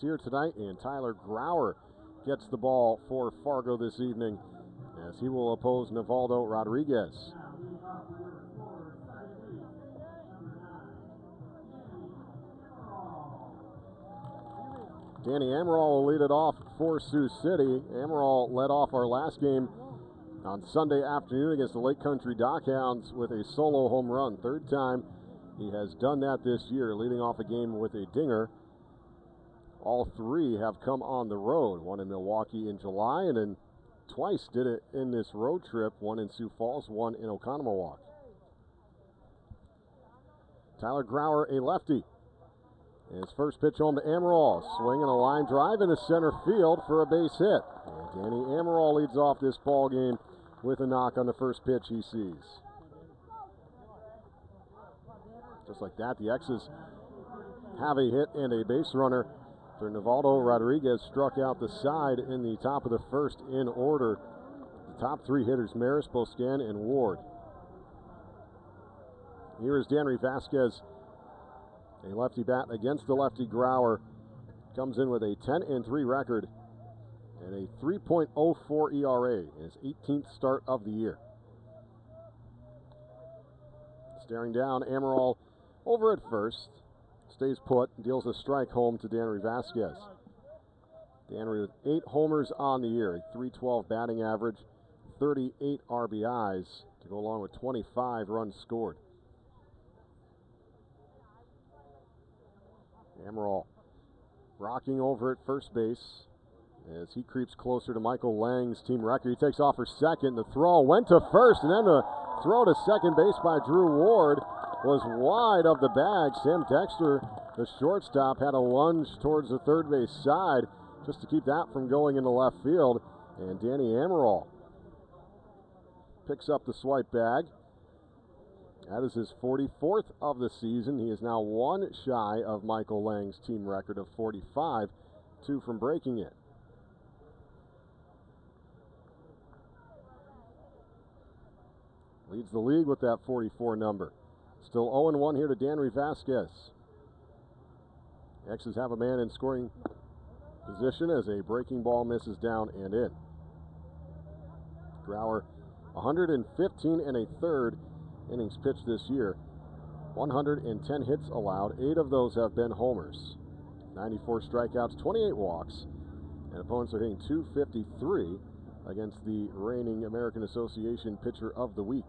here tonight, and Tyler Grauer gets the ball for Fargo this evening as he will oppose Nivaldo Rodriguez. Danny Amaral will lead it off for Sioux City. Amaral led off our last game on Sunday afternoon against the Lake Country Dockhounds with a solo home run. Third time he has done that this year, leading off a game with a dinger. All three have come on the road. One in Milwaukee in July, and then twice did it in this road trip. One in Sioux Falls, one in Oconomowoc. Tyler Grauer, a lefty. His first pitch home to Amaral. Swinging a line drive into center field for a base hit. And Danny Amaral leads off this ball game with a knock on the first pitch he sees. Just like that, the X's have a hit and a base runner. For Nivaldo Rodriguez struck out the side in the top of the first in order. The top three hitters, Maris, Boscan, and Ward. Here is Danry Vasquez, a lefty bat against the lefty Grauer. Comes in with a 10-3 record and a 3.04 ERA, his 18th start of the year. Staring down, Amaral over at first. Stays put, deals a strike home to Danry Vasquez. Danry with 8 homers on the year, a .312 batting average, 38 RBIs to go along with 25 runs scored. Amaral rocking over at first base as he creeps closer to Michael Lang's team record. He takes off for second. The throw went to first, and then the throw to second base by Drew Ward was wide of the bag. Sam Dexter, the shortstop, had a lunge towards the third base side just to keep that from going into left field. And Danny Amaral picks up the swipe bag. That is his 44th of the season. He is now one shy of Michael Lang's team record of 45, 2 from breaking it. Leads the league with that 44 number. Still 0-1 here to Danry Vasquez. X's have a man in scoring position as a breaking ball misses down and in. Grauer, 115 1/3 innings pitched this year. 110 hits allowed. 8 of those have been homers. 94 strikeouts, 28 walks. And opponents are hitting .253 against the reigning American Association Pitcher of the Week.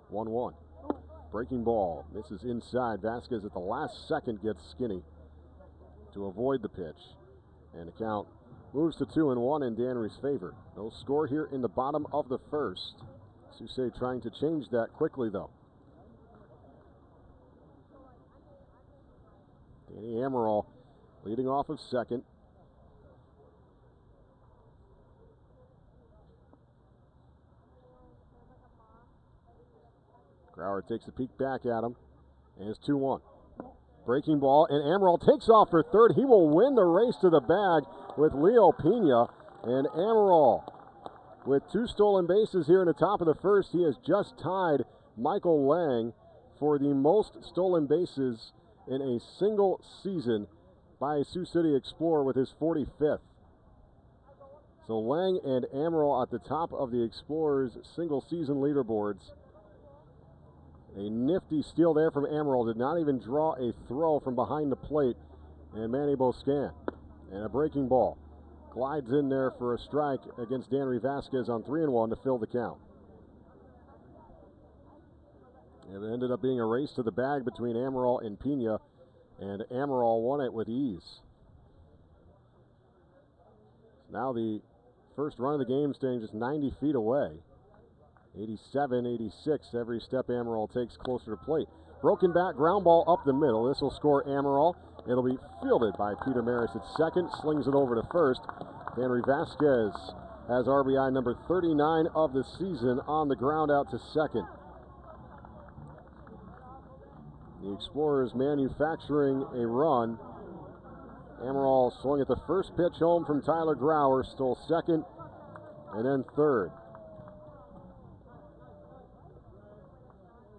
1-1. Breaking ball misses inside. Vasquez at the last second gets skinny to avoid the pitch. And the count moves to 2-1 in Danry's favor. No score here in the bottom of the first. Sioux trying to change that quickly, though. Danny Amaral leading off of second. Grauer takes a peek back at him, and it's 2-1. Breaking ball, and Amaral takes off for third. He will win the race to the bag with Leo Pena, and Amaral with 2 stolen bases here in the top of the first. He has just tied Michael Lang for the most stolen bases in a single season by a Sioux City Explorer with his 45th. So Lang and Amaral at the top of the Explorers single season leaderboards. A nifty steal there from Amaral. Did not even draw a throw from behind the plate. And Manny Boscan. And a breaking ball. Glides in there for a strike against Danry Vasquez on 3-1 to fill the count. It ended up being a race to the bag between Amaral and Pena. And Amaral won it with ease. Now the first run of the game staying just 90 feet away. 87-86 every step Amaral takes closer to plate. Broken back ground ball up the middle. This will score Amaral. It'll be fielded by Peter Maris at second. Slings it over to first. Danry Vasquez has RBI number 39 of the season on the ground out to second. The Explorers manufacturing a run. Amaral swung at the first pitch home from Tyler Grauer. Stole second and then third.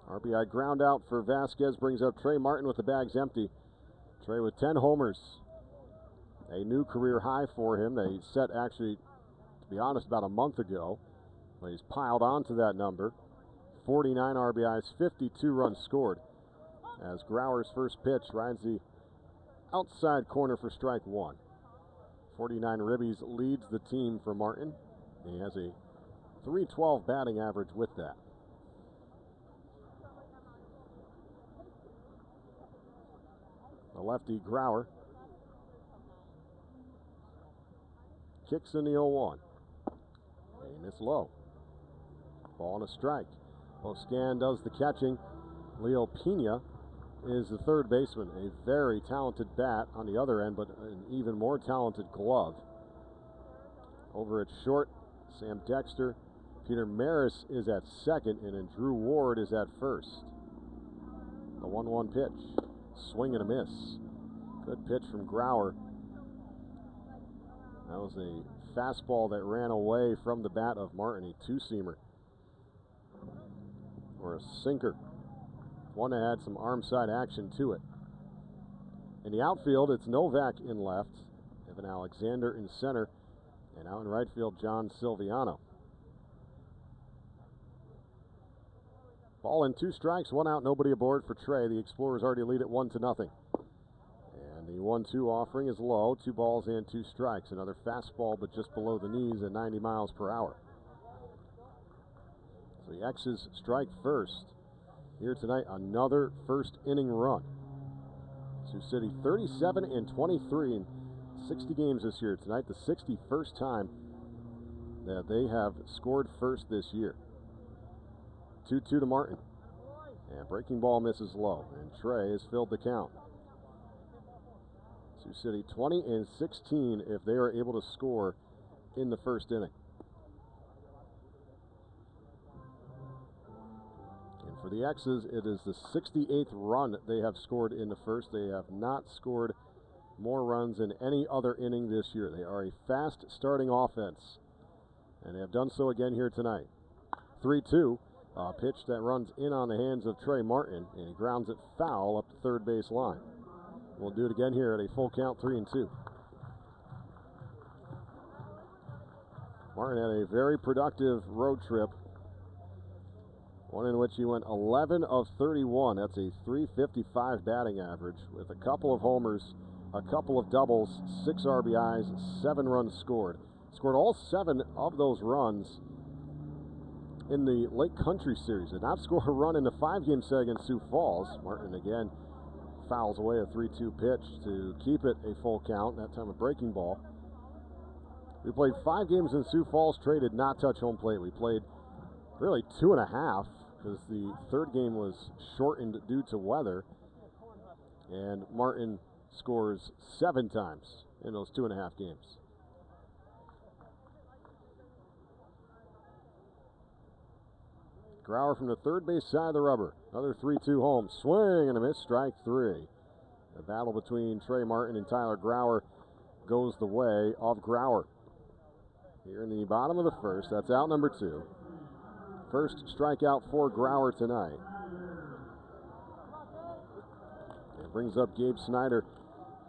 RBI ground out for Vasquez brings up Trey Martin with the bags empty. Trey with 10 homers. A new career high for him. They set, actually, to be honest, about a month ago. But he's piled onto that number. 49 RBIs, 52 runs scored. As Grauer's first pitch rides the outside corner for strike one. 49 ribbies leads the team for Martin. He has a .312 batting average with that. The lefty Grauer kicks in the 0-1. He missed low. Ball and a strike. Oscan does the catching. Leo Pena is the third baseman. A very talented bat on the other end, but an even more talented glove. Over at short, Sam Dexter. Peter Maris is at second, and then Drew Ward is at first. The 1-1 pitch. Swing and a miss. Good pitch from Grauer. That was a fastball that ran away from the bat of Martin, a two-seamer. Or a sinker. One that had some arm side action to it. In the outfield, it's Novak in left, Evan Alexander in center, and out in right field, John Silviano. Ball and 2 strikes, 1 out, nobody aboard for Trey. The Explorers already lead it 1-0. And the 1-2 offering is low, 2 balls and 2 strikes. Another fastball, but just below the knees at 90 miles per hour. So the X's strike first. Here tonight, another first inning run. Sioux City 37-23 in 60 games this year. Tonight, the 61st time that they have scored first this year. 2-2 to Martin. And breaking ball misses low. And Trey has filled the count. Sioux City 20-16 if they are able to score in the first inning. And for the X's, it is the 68th run they have scored in the first. They have not scored more runs in any other inning this year. They are a fast starting offense. And they have done so again here tonight. 3-2. A pitch that runs in on the hands of Trey Martin, and he grounds it foul up the third base line. We'll do it again here at a full count, 3-2. Martin had a very productive road trip, one in which he went 11 of 31. That's a .355 batting average with a couple of homers, a couple of doubles, 6 RBIs, 7 runs scored. Scored all 7 of those runs in the Lake Country Series. Did not score a run in the 5-game set against Sioux Falls. Martin again fouls away a 3-2 pitch to keep it a full count, that time a breaking ball. We played 5 games in Sioux Falls. Trey did not touch home plate. We played really 2.5 because the third game was shortened due to weather. And Martin scores 7 times in those 2.5 games. Grauer from the third base side of the rubber. Another 3-2 home. Swing and a miss. Strike 3. The battle between Trey Martin and Tyler Grauer goes the way of Grauer. Here in the bottom of the first. That's out number 2. First strikeout for Grauer tonight. It brings up Gabe Snyder,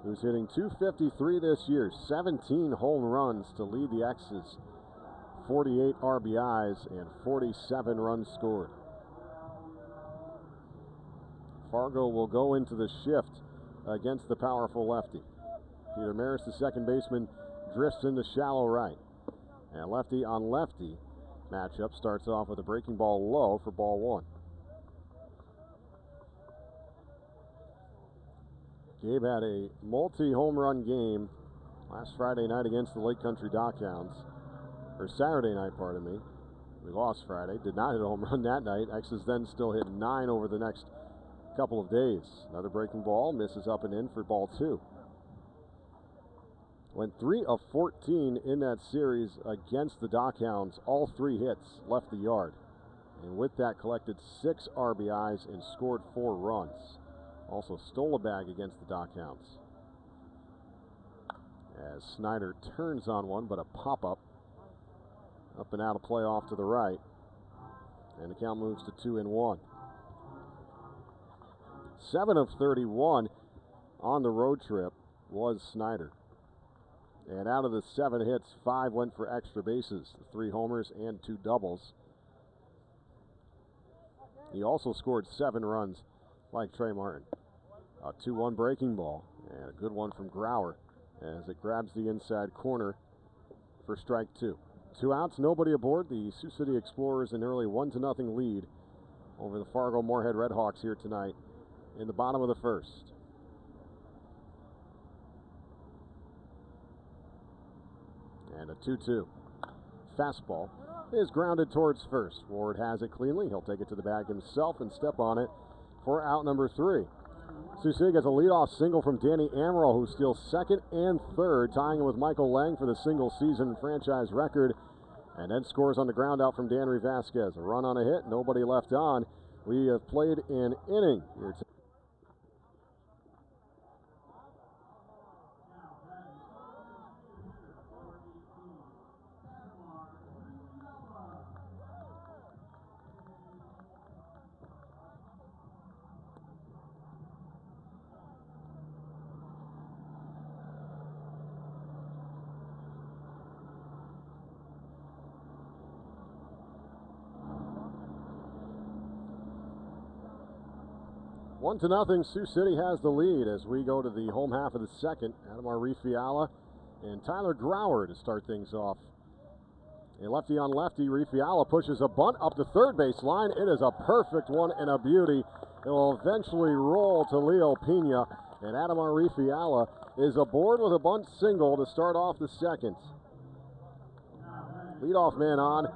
who's hitting .253 this year. 17 home runs to lead the X's. 48 RBIs and 47 runs scored. Fargo will go into the shift against the powerful lefty. Peter Maris, the second baseman, drifts into shallow right. And lefty on lefty matchup starts off with a breaking ball low for ball 1. Gabe had a multi-home run game last Friday night against the Lake Country Dockhounds. Or Saturday night, pardon me. We lost Friday. Did not hit a home run that night. X's then still hit 9 over the next couple of days. Another breaking ball. Misses up and in for ball 2. Went 3 of 14 in that series against the Dockhounds. All 3 hits left the yard. And with that collected 6 RBIs and scored 4 runs. Also stole a bag against the Dockhounds. As Snyder turns on one, but a pop-up. Up and out of play off to the right. And the count moves to 2-1. 7 of 31 on on the road trip was Snyder. And out of the 7 hits, 5 went for extra bases, 3 homers and 2 doubles. He also scored 7 runs like Trey Martin. A 2-1 breaking ball and a good one from Grauer as it grabs the inside corner for strike 2. 2 outs, nobody aboard. The Sioux City Explorers an early 1-0 lead over the Fargo Moorhead Redhawks here tonight in the bottom of the first. And a 2-2. Fastball is grounded towards first. Ward has it cleanly. He'll take it to the bag himself and step on it for out number 3. Sioux City gets a leadoff single from Danny Amaral, who steals second and third, tying him with Michael Lang for the single-season franchise record, and then scores on the ground out from Danry Vasquez. A run on a hit, nobody left on. We have played an inning here tonight. One to nothing, Sioux City has the lead as we go to the home half of the second. Adamar Rifiala and Tyler Grauer to start things off. A lefty on lefty, Rifiala pushes a bunt up the third base line. It is a perfect one and a beauty. It will eventually roll to Leo Pena, and Adamar Rifiala is aboard with a bunt single to start off the second. Leadoff man on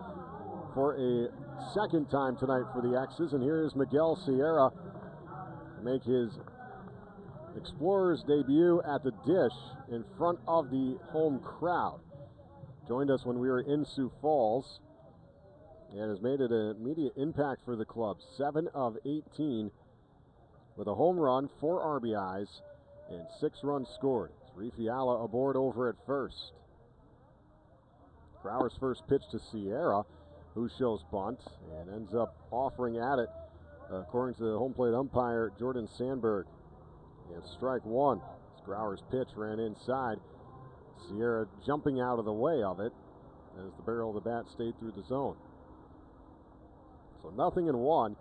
for a second time tonight for the X's, and here is Miguel Sierra make his Explorers debut at the dish in front of the home crowd. Joined us when we were in Sioux Falls and has made it an immediate impact for the club. 7 of 18 with a home run, 4 RBIs, and 6 runs scored. Rifiala aboard over at first. Grauer's first pitch to Sierra, who shows bunt and ends up offering at it, according to the home plate umpire, Jordan Sandberg. And strike 1. As Grauer's pitch ran inside. Sierra jumping out of the way of it as the barrel of the bat stayed through the zone. So 0-1.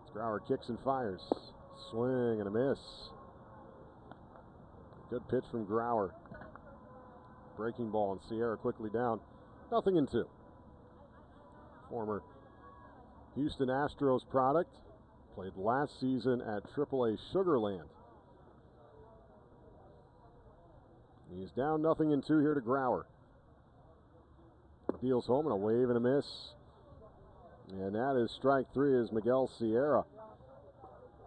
As Grauer kicks and fires. Swing and a miss. Good pitch from Grauer. Breaking ball, and Sierra quickly down. 0-2. Former Houston Astros product, played last season at AAA Sugarland. He's down 0-2 here to Grauer. Deals home and a wave and a miss. And that is strike 3 as Miguel Sierra.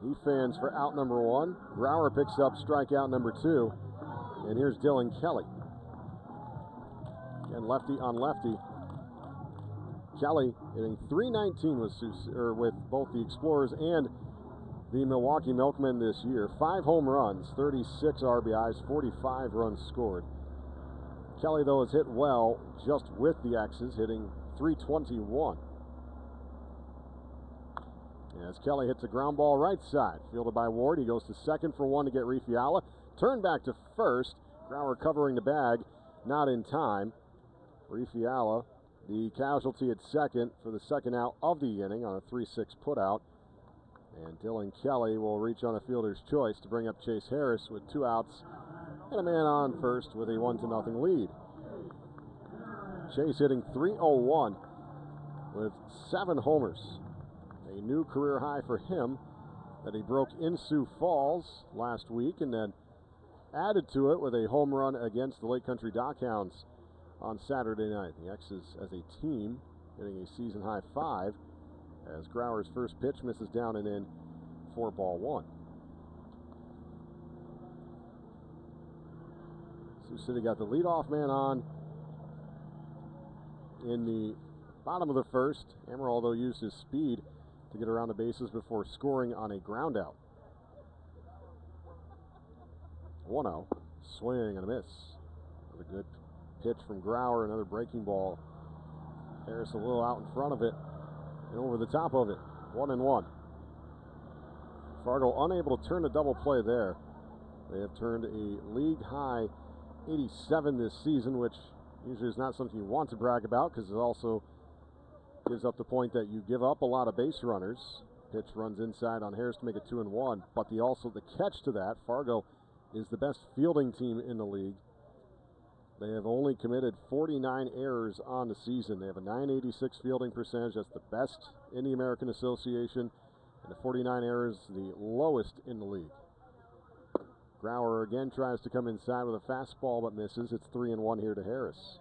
He fans for out number 1. Grauer picks up strikeout number 2. And here's Dylan Kelly. And lefty on lefty. Kelly hitting .319 with both the Explorers and the Milwaukee Milkmen this year. 5 home runs, 36 RBIs, 45 runs scored. Kelly, though, has hit well just with the X's, hitting .321. As Kelly hits a ground ball right side, fielded by Ward. He goes to second for 1 to get Rifiala. Turn back to first. Grauer covering the bag, not in time. Rifiala, the casualty at second for the second out of the inning on a 3-6 putout. And Dylan Kelly will reach on a fielder's choice to bring up Chase Harris with 2 outs and a man on first with a 1-0 lead. Chase hitting .301 with 7 homers. A new career high for him that he broke in Sioux Falls last week and then added to it with a home run against the Lake Country Dockhounds on Saturday night. The X's as a team hitting a season high 5 as Grauer's first pitch misses down and in for ball 1. Sioux City got the leadoff man on in the bottom of the first. Amaral, though, used his speed to get around the bases before scoring on a ground out. 1-0. Swing and a miss. Another good pitch from Grauer, another breaking ball. Harris a little out in front of it and over the top of it. 1-1. Fargo unable to turn a double play there. They have turned a league-high 87 this season, which usually is not something you want to brag about because it also gives up the point that you give up a lot of base runners. Pitch runs inside on Harris to make it 2-1, but the catch to that, Fargo is the best fielding team in the league. They have only committed 49 errors on the season. They have a .986 fielding percentage. That's the best in the American Association. And the 49 errors, the lowest in the league. Grauer again tries to come inside with a fastball but misses. It's 3-1 here to Harris.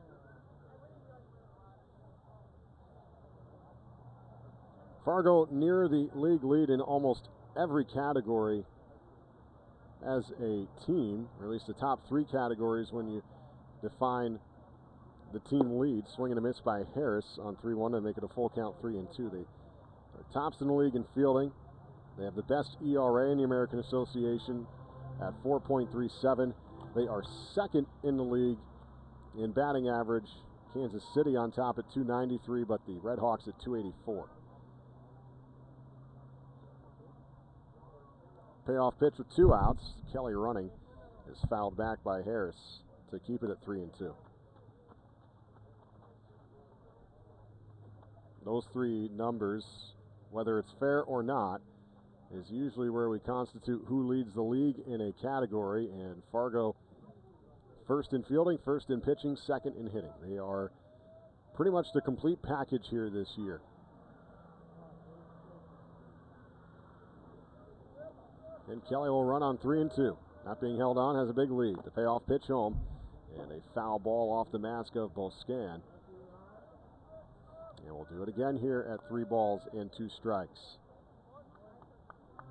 Fargo near the league lead in almost every category as a team, or at least the top three categories when you define the team lead. Swing and a miss by Harris on 3-1 to make it a full count, 3-2. They are tops in the league in fielding. They have the best ERA in the American Association at 4.37. They are second in the league in batting average. Kansas City on top at 293, but the Red Hawks at 284. Payoff pitch with 2 outs. Kelly running is fouled back by Harris to keep it at 3-2. Those three numbers, whether it's fair or not, is usually where we constitute who leads the league in a category, and Fargo first in fielding, first in pitching, second in hitting. They are pretty much the complete package here this year. And Kelly will run on 3-2. Not being held on, has a big lead. The payoff pitch home, and a foul ball off the mask of Boscan. And we'll do it again here at 3 balls and 2 strikes.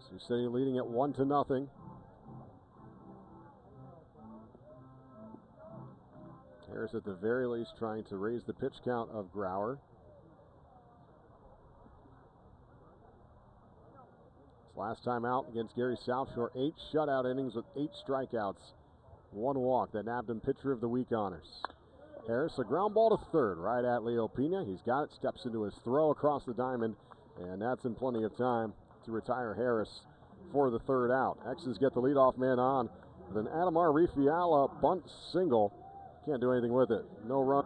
Sioux City leading at 1-0. Harris at the very least trying to raise the pitch count of Grauer. His last time out against Gary South Shore, 8 shutout innings with 8 strikeouts, 1 walk. That nabbed him Pitcher of the Week honors. Harris, a ground ball to third, right at Leo Pena. He's got it, steps into his throw across the diamond, and that's in plenty of time to retire Harris for the 3rd out. X's get the leadoff man on with an Adamar Rifiala bunt single. Can't do anything with it. No run.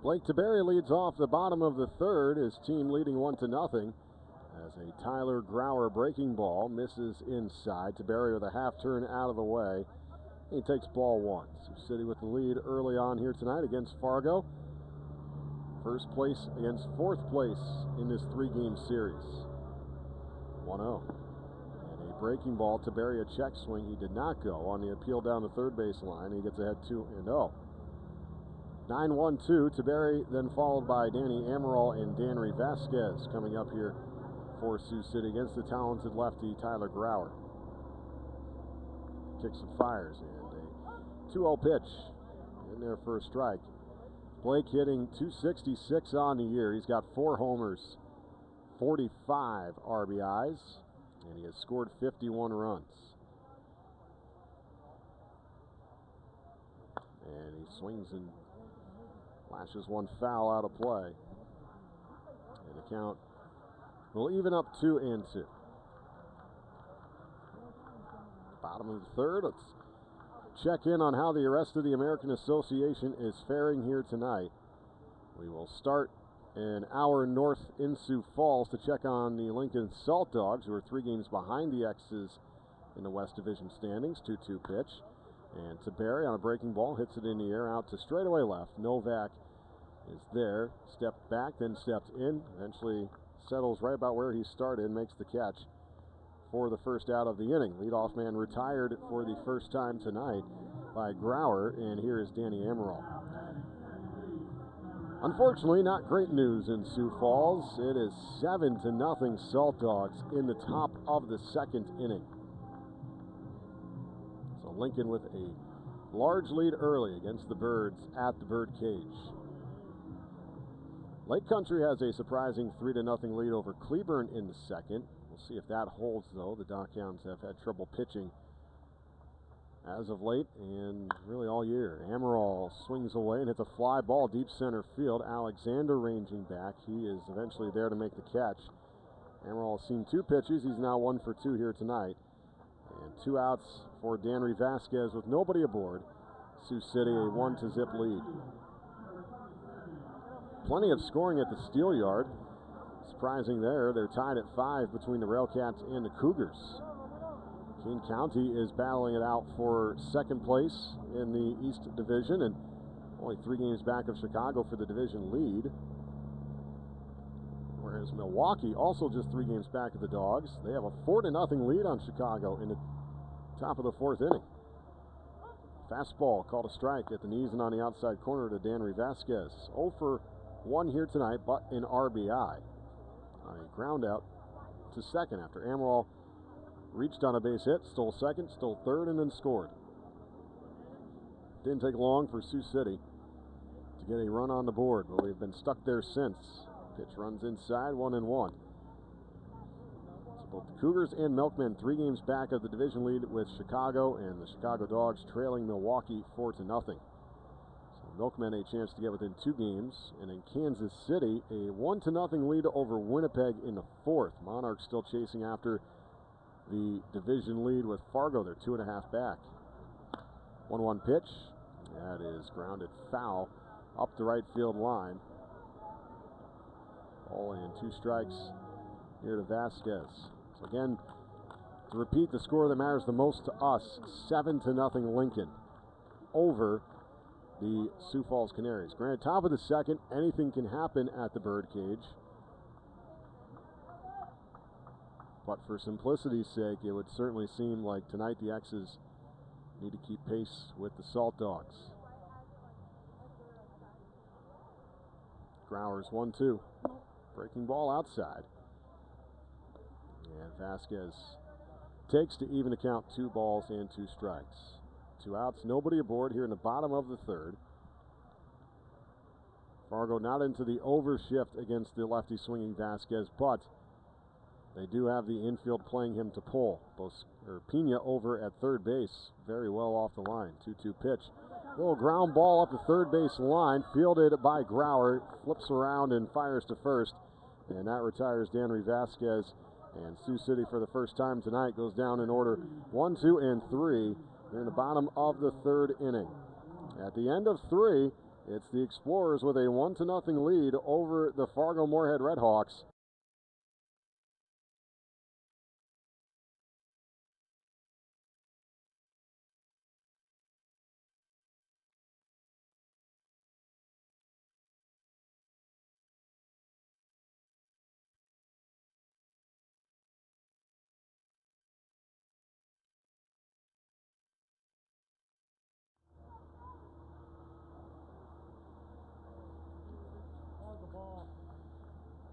Blake Taberry leads off the bottom of the 3rd, his team leading 1-0 as a Tyler Grauer breaking ball misses inside. Taberry with a half turn out of the way. He takes ball 1. Sioux City with the lead early on here tonight against Fargo. First place against 4th place in this 3-game series. 1-0. And a breaking ball. Taberry a check swing. He did not go on the appeal down the 3rd base line. He gets ahead 2-0. 9-1-2. Taberry then followed by Danny Amaral and Danry Vasquez coming up here for Sioux City against the talented lefty Tyler Grauer. Kicks and fires, and a 2-0 pitch in there for a strike. Blake hitting .266 on the year. He's got 4 homers, 45 RBIs, and he has scored 51 runs. And he swings and lashes one foul out of play. And the count will even up 2-2. Bottom of the 3rd. Let's check in on how the rest of the American Association is faring here tonight. We will start an hour north in Sioux Falls to check on the Lincoln Salt Dogs, who are 3 games behind the X's in the West Division standings. 2-2 pitch. And Taberry on a breaking ball hits it in the air out to straightaway left. Novak is there, stepped back, then stepped in, eventually settles right about where he started, makes the catch for the 1st out of the inning. Leadoff man retired for the first time tonight by Grauer, and here is Danny Amaral. Unfortunately, not great news in Sioux Falls. It is 7-0 Salt Dogs in the top of the 2nd inning. Lincoln with a large lead early against the Birds at the Bird Cage. Lake Country has a surprising 3-0 lead over Cleburne in the second. We'll see if that holds, though. The Dockhounds have had trouble pitching as of late and really all year. Amaral swings away and hits a fly ball deep center field. Alexander ranging back. He is eventually there to make the catch. Amaral has seen 2 pitches. He's now 1 for 2 here tonight. And 2 outs for Danry Vasquez with nobody aboard. Sioux City a 1-0 lead. Plenty of scoring at the Steel Yard. Surprising there, they're tied at 5 between the Railcats and the Cougars. King County is battling it out for second place in the East Division and only 3 games back of Chicago for the division lead. Whereas Milwaukee, also just 3 games back of the Dogs. They have a 4-0 lead on Chicago in the top of the 4th inning. Fastball called a strike at the knees and on the outside corner to Danry Vasquez. 0 for 1 here tonight, but an RBI. On a ground out to second after Amaral reached on a base hit, stole second, stole third, and then scored. Didn't take long for Sioux City to get a run on the board, but we've been stuck there since. Pitch runs inside, 1-1. So both the Cougars and Milkmen 3 games back of the division lead with Chicago, and the Chicago Dogs trailing Milwaukee 4-0. Milkmen a chance to get within 2 games, and in Kansas City, a 1-0 lead over Winnipeg in the 4th. Monarchs still chasing after the division lead with Fargo. They're 2.5 back. 1-1 pitch. That is grounded foul up the right field line. Ball and 2 strikes here to Vasquez. So again, to repeat the score that matters the most to us, 7-0 Lincoln over the Sioux Falls Canaries. Granted, top of the second, anything can happen at the Bird Cage. But for simplicity's sake, it would certainly seem like tonight the X's need to keep pace with the Salt Dogs. Grauer's 1-2. Breaking ball outside. And Vasquez takes to even the count, 2 balls and 2 strikes. 2 outs, nobody aboard here in the bottom of the 3rd. Fargo not into the overshift against the lefty swinging Vasquez, but they do have the infield playing him to pull. Pena over at third base, very well off the line. 2-2 pitch. Little ground ball up the third base line, fielded by Grauer, flips around and fires to first, and that retires Danry Vasquez. And Sioux City, for the first time tonight, goes down in order 1, 2, and 3. They're in the bottom of the 3rd inning. At the end of 3, it's the Explorers with a 1-0 lead over the Fargo Moorhead Redhawks.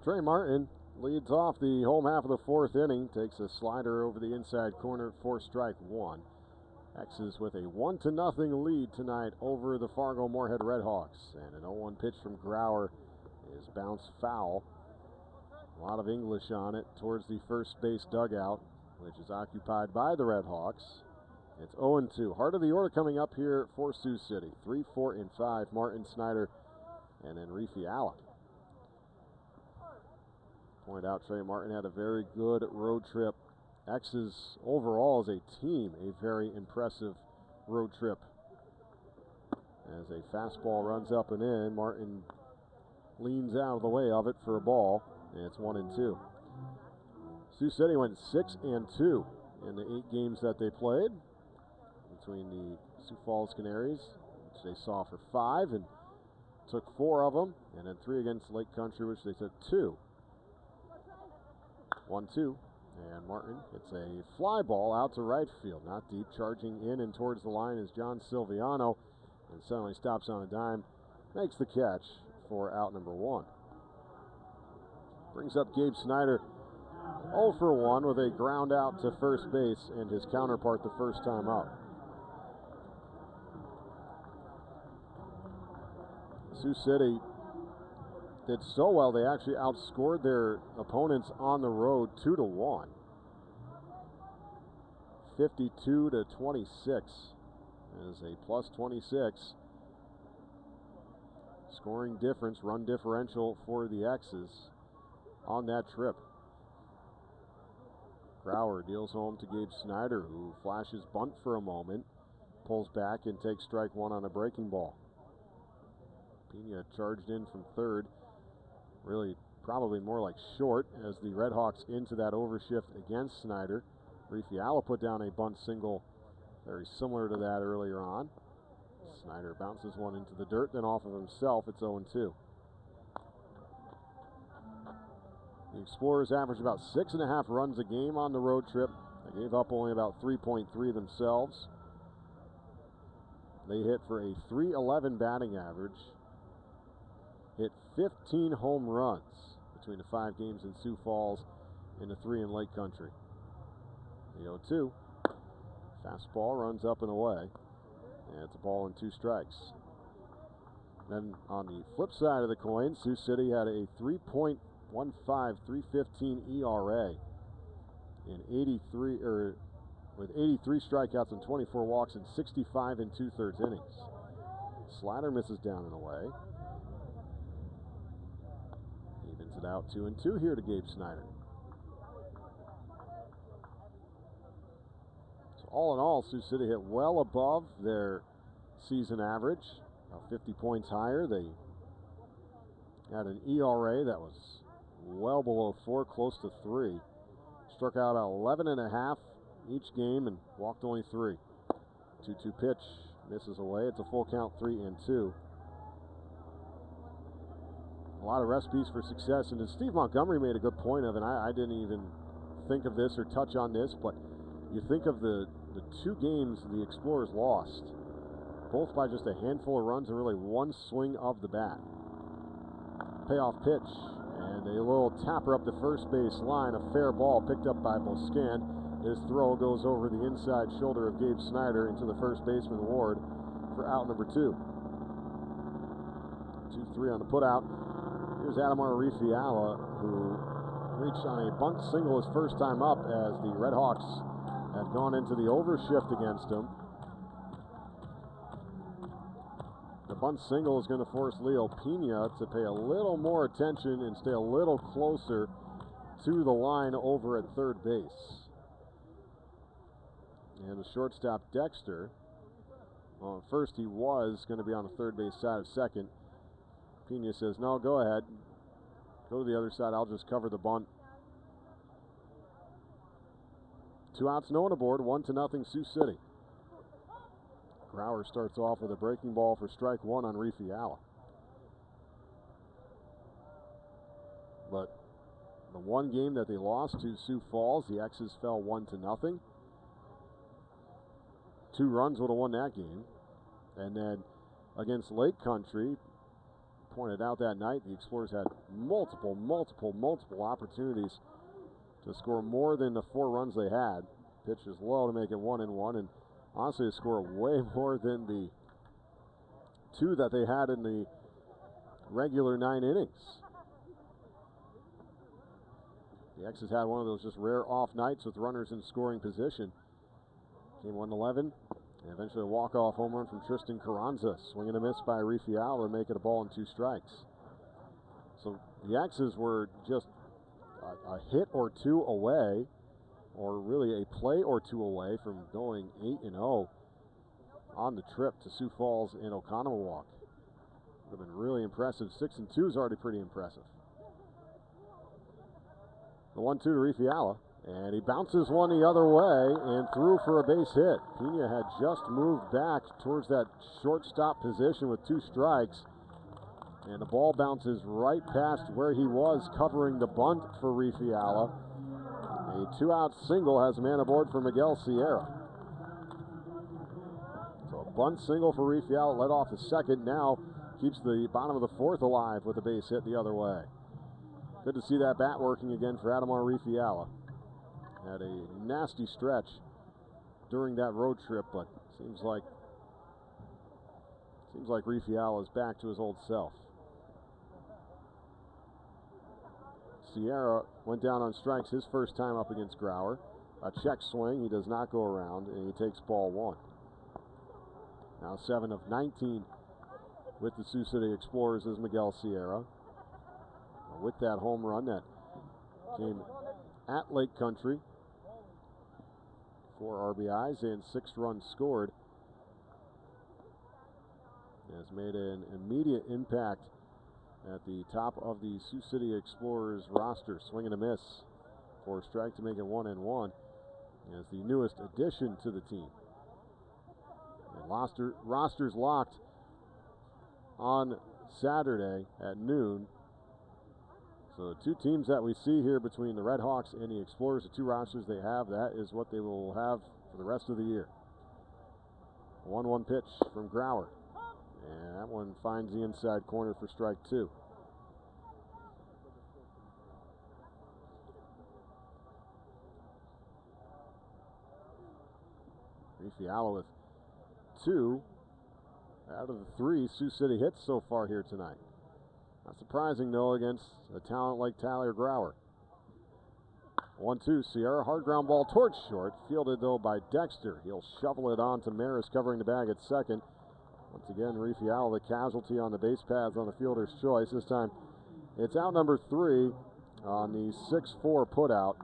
Trey Martin leads off the home half of the 4th inning, takes a slider over the inside corner for strike 1. X's with a 1-0 lead tonight over the Fargo Moorhead Redhawks. And an 0-1 pitch from Grauer is bounced foul. A lot of English on it towards the first base dugout, which is occupied by the Redhawks. It's 0-2. Heart of the order coming up here for Sioux City. 3, 4, and 5. Martin, Snyder, and then Reefy Allen. Point out Trey Martin had a very good road trip. X's overall as a team, a very impressive road trip. As a fastball runs up and in, Martin leans out of the way of it for a ball, and it's 1-2. Sioux City went 6-2 in the 8 games that they played between the Sioux Falls Canaries, which they saw for 5 and took 4 of them, and then 3 against Lake Country, which they took 2. 1-2, and Martin hits a fly ball out to right field, not deep, charging in and towards the line is John Silviano, and suddenly stops on a dime, makes the catch for out number 1. Brings up Gabe Snyder, 0 for 1 with a ground out to first base and his counterpart the first time up. Sioux City did so well, they actually outscored their opponents on the road 2-1. 52-26 is a plus 26 scoring difference, run differential for the X's on that trip. Grauer deals home to Gabe Snyder, who flashes bunt for a moment, pulls back and takes strike one on a breaking ball. Pena charged in from third, really probably more like short, as the Redhawks into that overshift against Snyder. Rifiala put down a bunt single very similar to that earlier on. Snyder bounces one into the dirt, then off of himself. It's 0-2. The Explorers average about 6.5 runs a game on the road trip. They gave up only about 3.3 themselves. They hit for a .311 batting average. Hit 15 home runs between the 5 games in Sioux Falls and the 3 in Lake Country. The 0-2. Fastball runs up and away. And it's a ball and 2 strikes. Then on the flip side of the coin, Sioux City had a 3.15, 3.15 ERA in with 83 strikeouts and 24 walks in 65 2/3 innings. Slider misses down and away. Evens it out 2-2 here to Gabe Snyder. So all in all, Sioux City hit well above their season average, about 50 points higher. They had an ERA that was well below 4, close to 3. Struck out about 11.5 each game and walked only 3. 2-2 pitch misses away. It's a full count, 3-2. A lot of recipes for success, and as Steve Montgomery made a good point of, and I didn't even think of this or touch on this, but you think of the 2 games the Explorers lost, both by just a handful of runs and really one swing of the bat. Payoff pitch, and a little tapper up the first base line, a fair ball picked up by Boscan. His throw goes over the inside shoulder of Gabe Snyder into the first baseman Ward for out number 2. 2-3 on the putout. Here's Adamar Rifiala, who reached on a bunt single his first time up as the Redhawks had gone into the overshift against him. The bunt single is going to force Leo Pena to pay a little more attention and stay a little closer to the line over at third base. And the shortstop Dexter, well, at first he was going to be on the third base side of second. Pena says, no, go ahead. Go to the other side. I'll just cover the bunt. 2 outs, no one aboard. 1-0 Sioux City. Grauer starts off with a breaking ball for strike 1 on Rifiala. But the one game that they lost to Sioux Falls, the X's fell 1-0. 2 runs would have won that game. And then against Lake Country, pointed out that night, the Explorers had multiple opportunities to score more than the 4 runs they had. Pitch is low to make it 1-1, and honestly, to score way more than the 2 that they had in the regular 9 innings. The X's had one of those just rare off nights with runners in scoring position. Game 1-11, and eventually a walk-off home run from Tristan Carranza. Swing and a miss by Rifiala to make it a ball and 2 strikes. So the X's were just a hit or 2 away, or really a play or 2 away from going 8-0 on the trip to Sioux Falls and Oconomowoc. Would have been really impressive. 6-2 is already pretty impressive. The 1-2 to Rifiala, and he bounces one the other way and threw for a base hit. Pena had just moved back towards that shortstop position with 2 strikes, and the ball bounces right past where he was covering the bunt for Rifiala. A 2-out single has a man aboard for Miguel Sierra. So a bunt single for Rifiala, led off the second, now keeps the bottom of the 4th alive with a base hit the other way. Good to see that bat working again for Adamar Rifiala. Had a nasty stretch during that road trip, but seems like Seems like Rifiala is back to his old self. Sierra went down on strikes his first time up against Grauer. A check swing, he does not go around, and he takes ball one. Now 7 of 19 with the Sioux City Explorers is Miguel Sierra. With that home run that came at Lake Country. 4 RBIs and 6 runs scored. Has made an immediate impact at the top of the Sioux City Explorers roster. Swing and a miss for a strike to make it 1-1. As the newest addition to the team. And roster's locked on Saturday at noon. So the 2 teams that we see here between the Red Hawks and the Explorers, the 2 rosters they have, that is what they will have for the rest of the year. 1-1 pitch from Grauer. And that one finds the inside corner for strike 2. Rifiala with 2 out of the 3 Sioux City hits so far here tonight. Not surprising, though, against a talent like Tyler Grauer. 1-2, Sierra, hard ground ball towards short. Fielded, though, by Dexter. He'll shovel it on to Maris, covering the bag at second. Once again, Rifiala, the casualty on the base paths on the fielder's choice. This time, it's out number 3 on the 6-4 putout.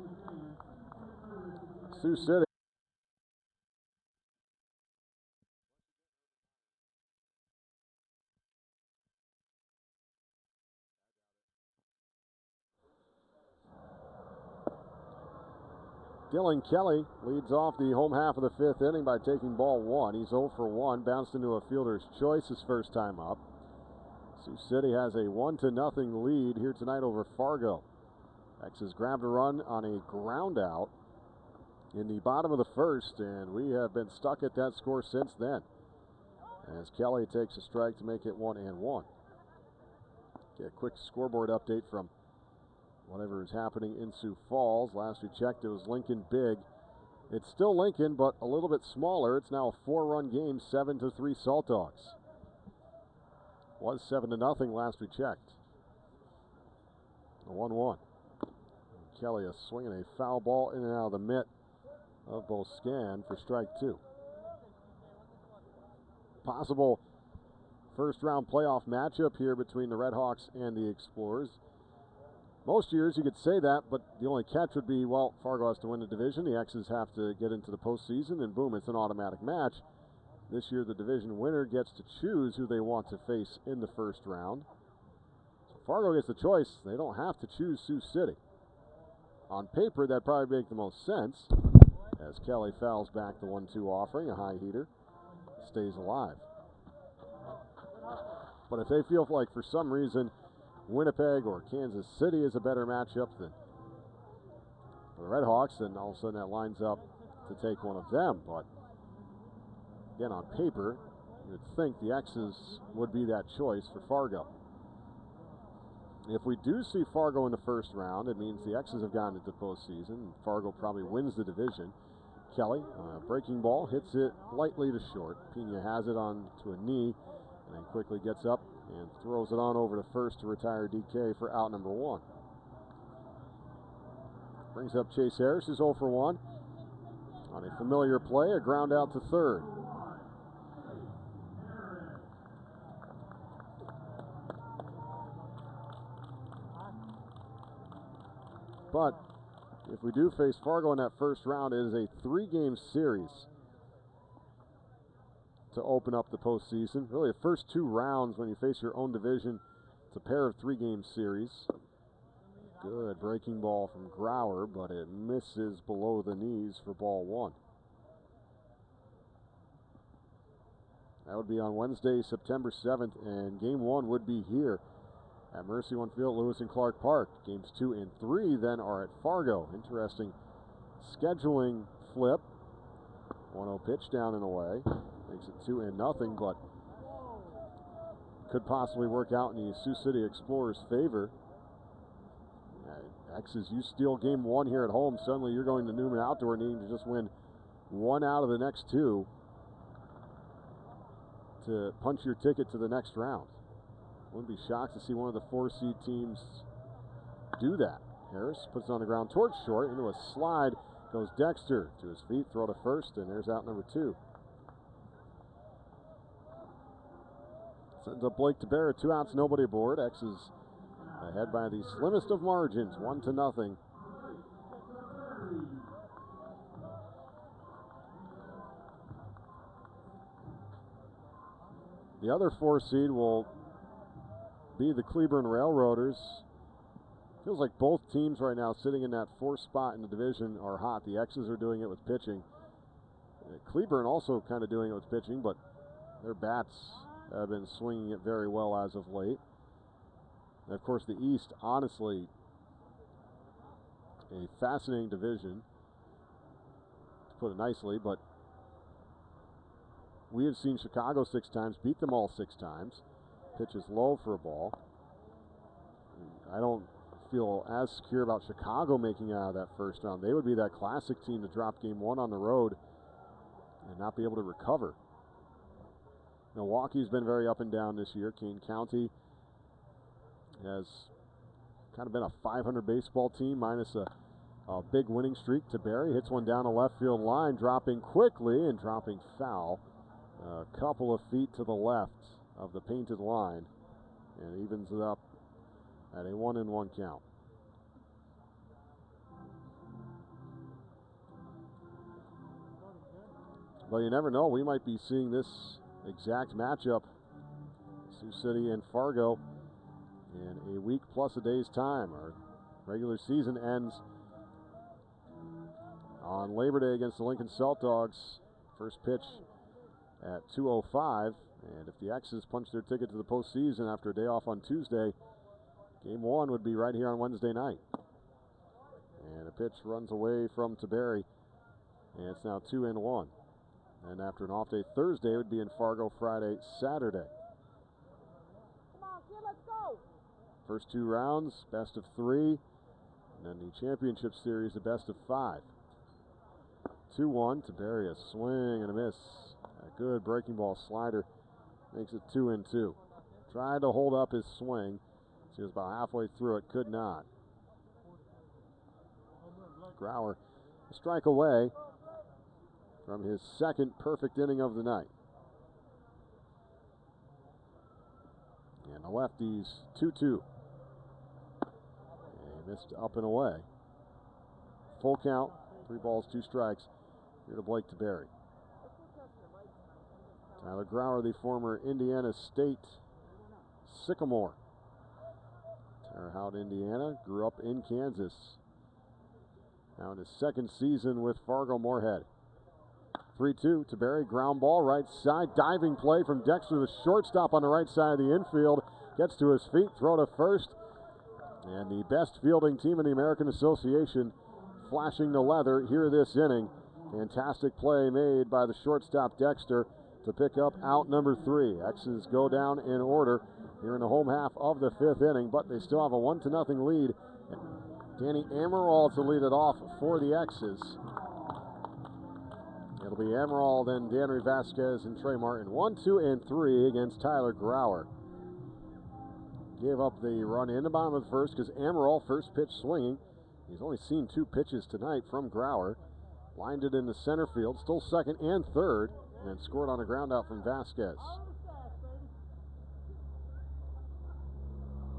Sioux City. Dylan Kelly leads off the home half of the 5th inning by taking ball 1. He's 0 for 1, bounced into a fielder's choice his first time up. Sioux City has a 1-0 lead here tonight over Fargo. X has grabbed a run on a ground out in the bottom of the 1st, and we have been stuck at that score since then. As Kelly takes a strike to make it 1-1. Get a quick scoreboard update from whatever is happening in Sioux Falls. Last we checked, it was Lincoln big. It's still Lincoln, but a little bit smaller. It's now a 4-run game, 7-3 Salt Dogs. Was 7-0 last we checked. A 1-1. Kelly is swinging a foul ball in and out of the mitt of Boscan for strike 2. Possible first-round playoff matchup here between the Red Hawks and the Explorers. Most years you could say that, but the only catch would be, well, Fargo has to win the division. The X's have to get into the postseason, and boom, it's an automatic match. This year the division winner gets to choose who they want to face in the first round. So Fargo gets the choice. They don't have to choose Sioux City. On paper, that'd probably make the most sense, as Kelly fouls back the 1-2 offering. A high heater stays alive. But if they feel like for some reason Winnipeg or Kansas City is a better matchup than for the Red Hawks, then all of a sudden that lines up to take one of them. But again, on paper, you would think the X's would be that choice for Fargo. If we do see Fargo in the first round, it means the X's have gotten into the postseason, and Fargo probably wins the division. Kelly, breaking ball, hits it lightly to short. Pena has it on to a knee, and then quickly gets up and throws it on over to first to retire DK for out number 1. Brings up Chase Harris, who's 0 for 1. On a familiar play, a ground out to third. But if we do face Fargo in that first round, it is a 3-game series to open up the postseason. Really, the first 2 rounds when you face your own division, it's a pair of 3-game series. Good breaking ball from Grauer, but it misses below the knees for ball 1. That would be on Wednesday, September 7th, and game 1 would be here at Mercy One Field, Lewis and Clark Park. Games 2 and 3 then are at Fargo. Interesting scheduling flip. 1-0 pitch down and away. Makes it 2-0, but could possibly work out in the Sioux City Explorers' favor. X's, you steal game 1 here at home. Suddenly you're going to Newman Outdoor needing to just win 1 out of the next 2. to punch your ticket to the next round. Wouldn't be shocked to see one of the 4 seed teams do that. Harris puts it on the ground towards short, into a slide goes Dexter to his feet, throw to first, and there's out number 2. Sends up Blake Tabera, 2 outs, nobody aboard. X's ahead by the slimmest of margins, 1-0. The other 4 seed will be the Cleburne Railroaders. Feels like both teams right now sitting in that 4th spot in the division are hot. The X's are doing it with pitching. Cleburne also kind of doing it with pitching, but their bats have been swinging it very well as of late. And of course, the East, honestly, a fascinating division, to put it nicely, but we have seen Chicago 6 times, beat them all 6 times. Pitch is low for a ball. I don't feel as secure about Chicago making it out of that first round. They would be that classic team to drop game 1 on the road and not be able to recover. Milwaukee's been very up and down this year. Kane County has kind of been a 500 baseball team minus a big winning streak. Taberi hits one down the left field line, dropping quickly and dropping foul. A couple of feet to the left of the painted line, and evens it up at a 1-1 count. But you never know, we might be seeing this exact matchup, Sioux City and Fargo, in a week plus a day's time. Our regular season ends on Labor Day against the Lincoln Salt Dogs. First pitch at 2:05, and if the X's punch their ticket to the postseason after a day off on Tuesday, game 1 would be right here on Wednesday night. And a pitch runs away from Taberi, and it's now 2-1. And after an off day Thursday, it would be in Fargo Friday, Saturday. Come on, kid, let's go. First 2 rounds, best of 3, and then the championship series, the best of 5. 2-1, Taberi, a swing and a miss. A good breaking ball slider makes it 2-2. Tried to hold up his swing. He was about halfway through it, could not. Grauer, a strike away from his second perfect inning of the night. And the lefties 2-2. And he missed up and away. Full count, 3 balls, 2 strikes. Here to Blake Taberi. Tyler Grauer, the former Indiana State Sycamore. Terre Haute, Indiana, grew up in Kansas. Now in his second season with Fargo Moorhead. 3-2, Taberi, ground ball, right side, diving play from Dexter, the shortstop on the right side of the infield. Gets to his feet, throw to first. And the best fielding team in the American Association flashing the leather here this inning. Fantastic play made by the shortstop Dexter to pick up out number 3. X's go down in order here in the home half of the 5th inning, but they still have a 1-0 lead. Danny Amaral to lead it off for the X's. It'll be Amaral, then Danry Vasquez and Trey Martin. 1, 2, and 3 against Tyler Grauer. Gave up the run in the bottom of the first because Amaral, first pitch swinging. He's only seen 2 pitches tonight from Grauer. Lined it in the center field, still second and third, and scored on a ground out from Vasquez.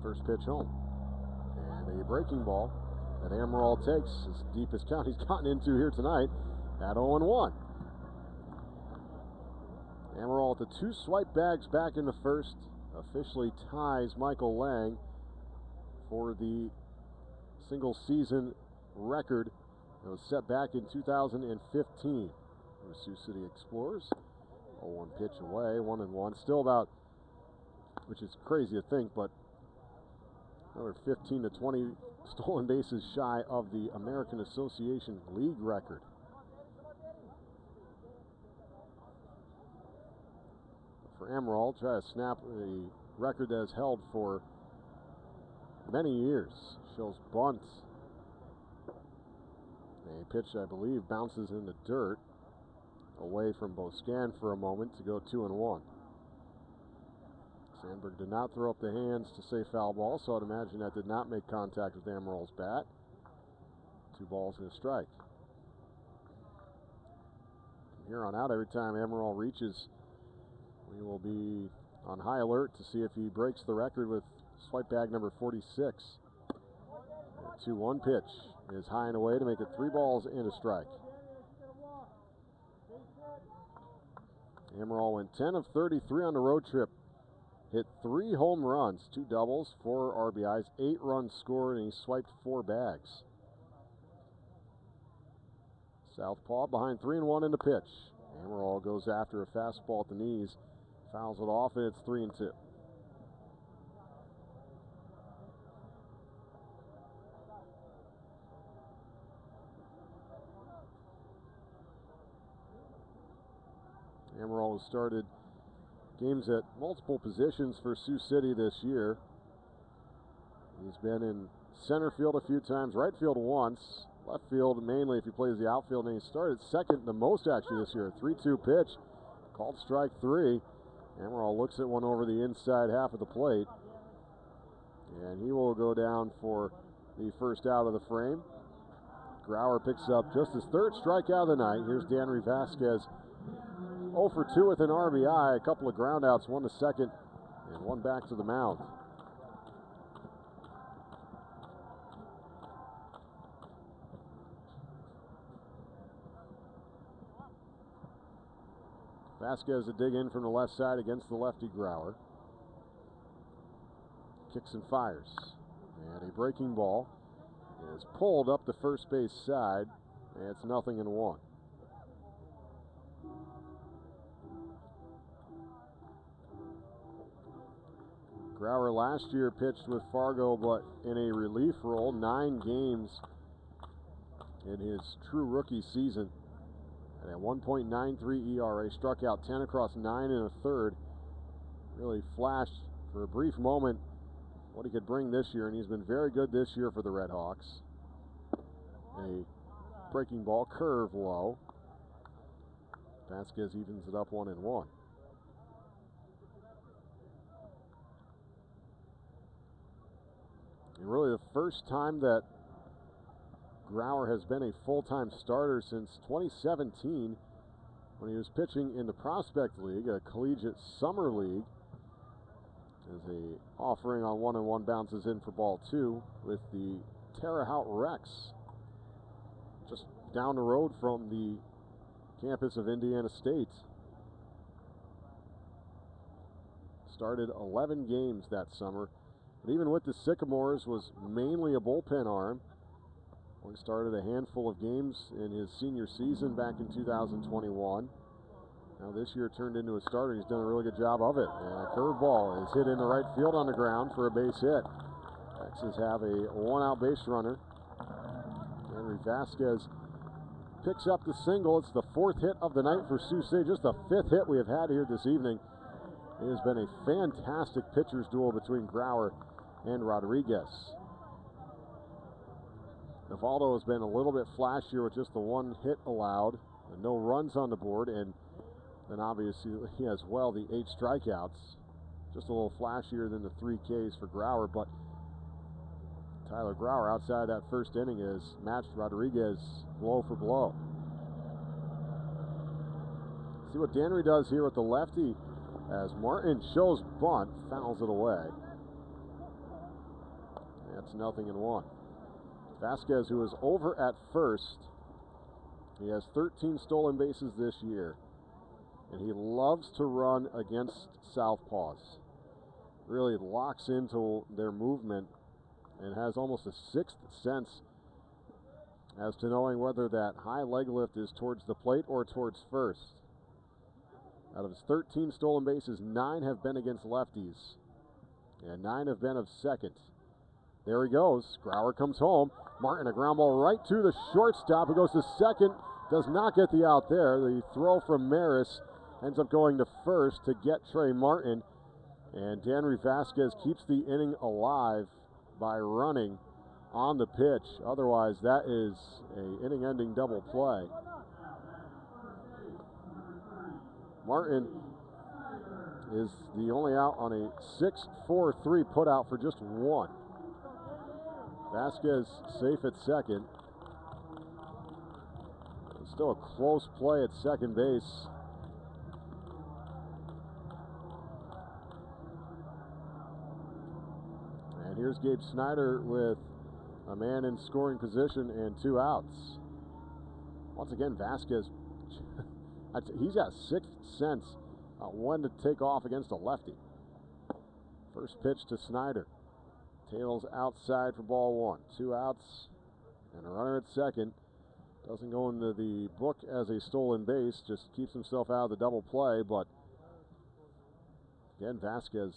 First pitch home. And a breaking ball that Amaral takes, as deep as count he's gotten into here tonight, at 0-1. Amaral with the 2 swipe bags back in the first, officially ties Michael Lang for the single season record that was set back in 2015. The Sioux City Explorers. 0-1 pitch away, 1-1. Still about, which is crazy to think, but another 15 to 20 stolen bases shy of the American Association League record. For Amaral, try to snap a record that has held for many years. Shows bunt. A pitch, I believe, bounces in the dirt away from Boscan for a moment to go 2-1. Sandberg did not throw up the hands to say foul ball, so I'd imagine that did not make contact with Amaril's bat. 2 balls and a strike. From here on out, every time Amaral reaches, we will be on high alert to see if he breaks the record with swipe bag number 46. 2-1 pitch is high and away to make it 3 balls and a strike. Amaral went 10 of 33 on the road trip. Hit 3 home runs, 2 doubles, 4 RBIs, 8 runs scored, and he swiped 4 bags. Southpaw behind 3-1 in the pitch. Amaral goes after a fastball at the knees, fouls it off, and it's 3-2. Amaral has started games at multiple positions for Sioux City this year. He's been in center field a few times, right field once, left field mainly if he plays the outfield, and he started second the most actually this year. 3-2 pitch, called strike 3. Amaral looks at one over the inside half of the plate, and he will go down for the first out of the frame. Grauer picks up just his 3rd strikeout of the night. Here's Danry Vasquez, 0 for 2 with an RBI, a couple of groundouts, 1 to second, and 1 back to the mound. Vasquez a dig in from the left side against the lefty Grauer. Kicks and fires. And a breaking ball is pulled up the first base side, and it's 0-1. Grauer last year pitched with Fargo, but in a relief role, 9 games in his true rookie season. And a 1.93 ERA, struck out 10 across 9 1/3. Really flashed for a brief moment what he could bring this year, and he's been very good this year for the Red Hawks. A breaking ball, curve low. Vasquez evens it up 1-1. And really the first time that Grauer has been a full-time starter since 2017 when he was pitching in the Prospect League, a collegiate summer league. As a offering on 1-1 bounces in for ball 2 with the Terre Haute Rex just down the road from the campus of Indiana State. Started 11 games that summer, but even with the Sycamores was mainly a bullpen arm. He started a handful of games in his senior season back in 2021. Now this year turned into a starter. He's done a really good job of it. And a curveball is hit into right field on the ground for a base hit. Texans have a 1-out base runner. Henry Vasquez picks up the single. It's the 4th hit of the night for Sioux City. Just the 5th hit we have had here this evening. It has been a fantastic pitcher's duel between Grauer and Rodriguez. Navaldo has been a little bit flashier with just the 1 hit allowed and no runs on the board, and then obviously as well the 8 strikeouts. Just a little flashier than the 3 Ks for Grauer, but Tyler Grauer outside that first inning has matched Rodriguez blow for blow. See what Danry does here with the lefty as Martin shows bunt, fouls it away. That's 0-1. Vasquez, who is over at first, he has 13 stolen bases this year, and he loves to run against southpaws. Really locks into their movement and has almost a 6th sense as to knowing whether that high leg lift is towards the plate or towards first. Out of his 13 stolen bases, 9 have been against lefties, and 9 have been of second. There he goes. Grauer comes home. Martin, a ground ball right to the shortstop, who goes to second. Does not get the out there. The throw from Maris ends up going to first to get Trey Martin. And Danry Vasquez keeps the inning alive by running on the pitch. Otherwise, that is an inning-ending double play. Martin is the only out on a 6-4-3 put out for just one. Vasquez safe at second. Still a close play at second base. And here's Gabe Snyder with a man in scoring position and 2 outs. Once again, Vasquez, he's got sixth sense when to take off against a lefty. First pitch to Snyder. Tails outside for ball 1. 2 outs and a runner at second. Doesn't go into the book as a stolen base, just keeps himself out of the double play, but again, Vasquez,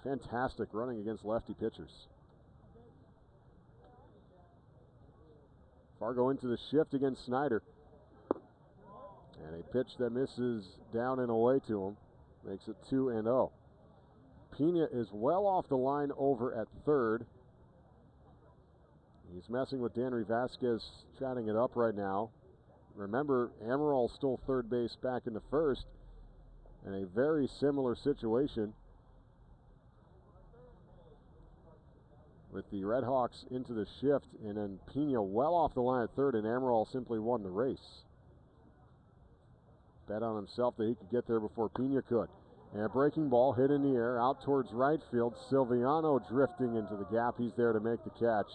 fantastic running against lefty pitchers. Fargo into the shift against Snyder. And a pitch that misses down and away to him. Makes it 2-0. Pena is well off the line over at third. He's messing with Danry Vasquez, chatting it up right now. Remember, Amaral stole third base back into first in a very similar situation with the Red Hawks into the shift, and then Pena well off the line at third, and Amaral simply won the race. Bet on himself that he could get there before Pena could. And a breaking ball hit in the air out towards right field. Silviano drifting into the gap. He's there to make the catch.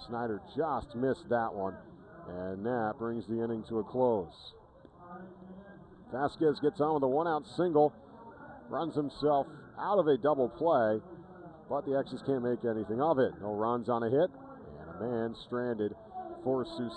Snyder just missed that one, and that brings the inning to a close. Vasquez gets on with a 1-out single, runs himself out of a double play, but the X's can't make anything of it. No runs on a hit, and a man stranded for Sioux.